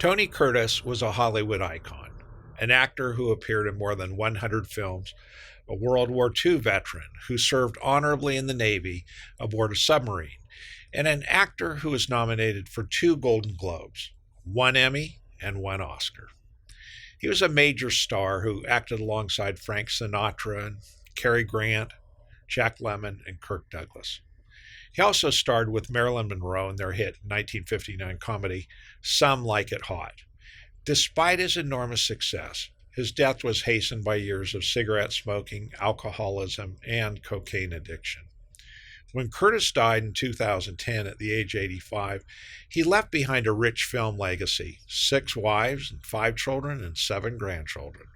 Tony Curtis was a Hollywood icon, an actor who appeared in more than 100 films, a World War II veteran who served honorably in the Navy aboard a submarine, and an actor who was nominated for 2 Golden Globes, 1 Emmy, and 1 Oscar. He was a major star who acted alongside Frank Sinatra and Cary Grant, Jack Lemmon, and Kirk Douglas. He also starred with Marilyn Monroe in their hit 1959 comedy, Some Like It Hot. Despite his enormous success, his death was hastened by years of cigarette smoking, alcoholism, and cocaine addiction. When Curtis died in 2010 at the age of 85, he left behind a rich film legacy, 6 wives and 5 children and 7 grandchildren.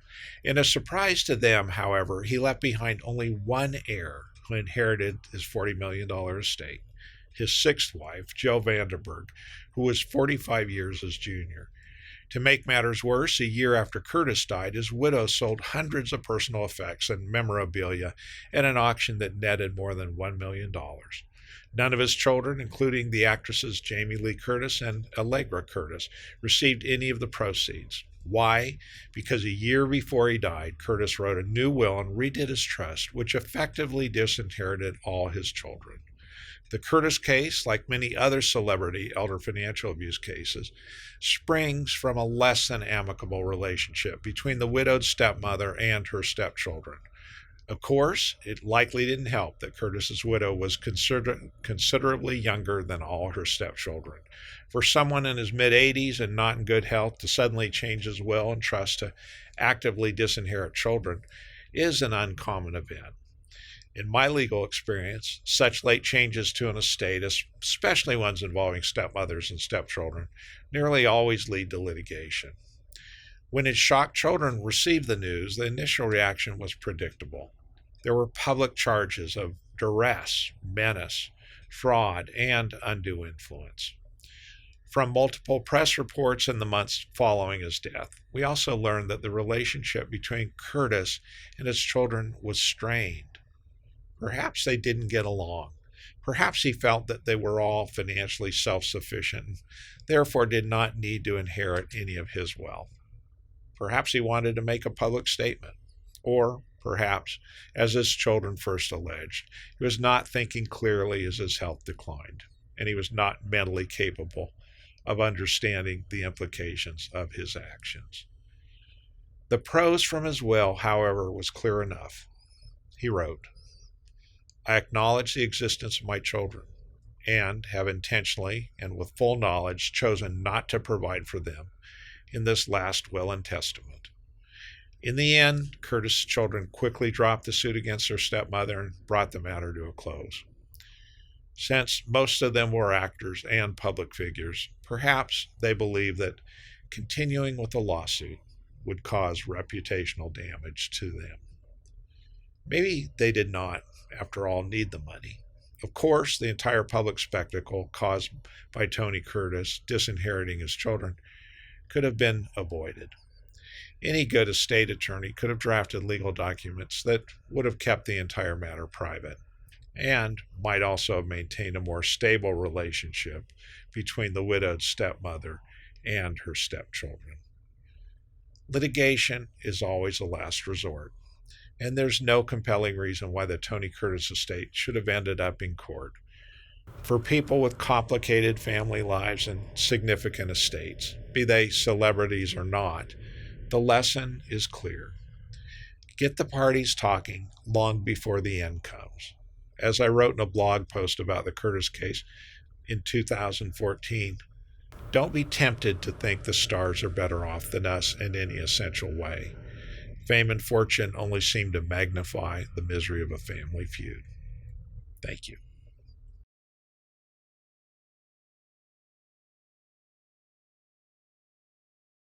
In a surprise to them, however, he left behind only 1 heir who inherited his $40 million estate, his 6th wife, Jo Vandenberg, who was 45 years his junior. To make matters worse, a year after Curtis died, his widow sold hundreds of personal effects and memorabilia at an auction that netted more than $1 million. None of his children, including the actresses Jamie Lee Curtis and Allegra Curtis, received any of the proceeds. Why? Because a year before he died, Curtis wrote a new will and redid his trust, which effectively disinherited all his children. The Curtis case, like many other celebrity elder financial abuse cases, springs from a less than amicable relationship between the widowed stepmother and her stepchildren. Of course, it likely didn't help that Curtis's widow was considerably younger than all her stepchildren. For someone in his mid-80s and not in good health to suddenly change his will and trust to actively disinherit children is an uncommon event. In my legal experience, such late changes to an estate, especially ones involving stepmothers and stepchildren, nearly always lead to litigation. When his shocked children received the news, the initial reaction was predictable. There were public charges of duress, menace, fraud, and undue influence. From multiple press reports in the months following his death, we also learned that the relationship between Curtis and his children was strained. Perhaps they didn't get along. Perhaps he felt that they were all financially self-sufficient and therefore did not need to inherit any of his wealth. Perhaps he wanted to make a public statement. Or perhaps, as his children first alleged, he was not thinking clearly as his health declined, and he was not mentally capable of understanding the implications of his actions. The prose from his will, however, was clear enough. He wrote, "I acknowledge the existence of my children, and have intentionally and with full knowledge chosen not to provide for them in this last will and testament." In the end, Curtis' children quickly dropped the suit against their stepmother and brought the matter to a close. Since most of them were actors and public figures, perhaps they believed that continuing with the lawsuit would cause reputational damage to them. Maybe they did not, after all, need the money. Of course, the entire public spectacle caused by Tony Curtis disinheriting his children could have been avoided. Any good estate attorney could have drafted legal documents that would have kept the entire matter private, and might also have maintained a more stable relationship between the widowed stepmother and her stepchildren. Litigation is always a last resort, and there's no compelling reason why the Tony Curtis estate should have ended up in court. For people with complicated family lives and significant estates, be they celebrities or not, the lesson is clear. Get the parties talking long before the end comes. As I wrote in a blog post about the Curtis case in 2014, don't be tempted to think the stars are better off than us in any essential way. Fame and fortune only seem to magnify the misery of a family feud. Thank you.